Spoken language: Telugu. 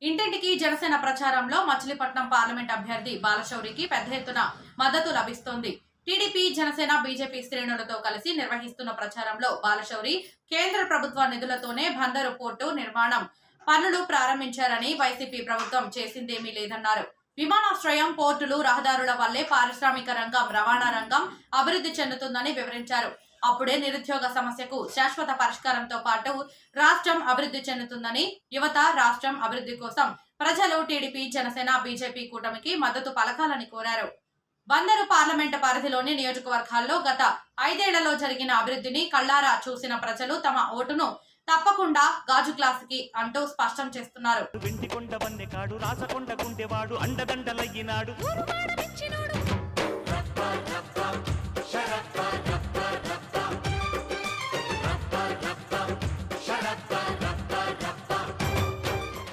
ఇంటింటికి జనసేన ప్రచారంలో మచిలీపట్నం పార్లమెంట్ అభ్యర్థి బాలశౌరికి పెద్ద ఎత్తున మద్దతు లభిస్తోంది. టీడీపీ, జనసేన, బీజేపీ శ్రేణులతో కలిసి నిర్వహిస్తున్న ప్రచారంలో బాలశౌరి కేంద్ర ప్రభుత్వ నిధులతోనే బందరు పోర్టు నిర్మాణం పనులు ప్రారంభించారని, వైసీపీ ప్రభుత్వం చేసిందేమీ లేదన్నారు. విమానాశ్రయం, పోర్టులు, రహదారుల వల్లే పారిశ్రామిక రంగం, రవాణా రంగం అభివృద్ధి చెందుతుందని వివరించారు. అప్పుడే నిరుద్యోగ సమస్యకు శాశ్వత పరిష్కారంతో పాటు రాష్ట్రం అభివృద్ధి చెందుతుందని, యువత రాష్ట్రం అభివృద్ధి కోసం ప్రజలు టీడీపీ, జనసేన, బీజేపీ కూటమికి మద్దతు పలకాలని కోరారు. బందరు పార్లమెంటు పరిధిలోని నియోజకవర్గాల్లో గత 5 ఏళ్లలో జరిగిన అభివృద్ధిని కళ్లారా చూసిన ప్రజలు తమ ఓటును తప్పకుండా గాజు గ్లాసుకి అంటూ స్పష్టం చేస్తున్నారు. అండదండలయ్యినాడు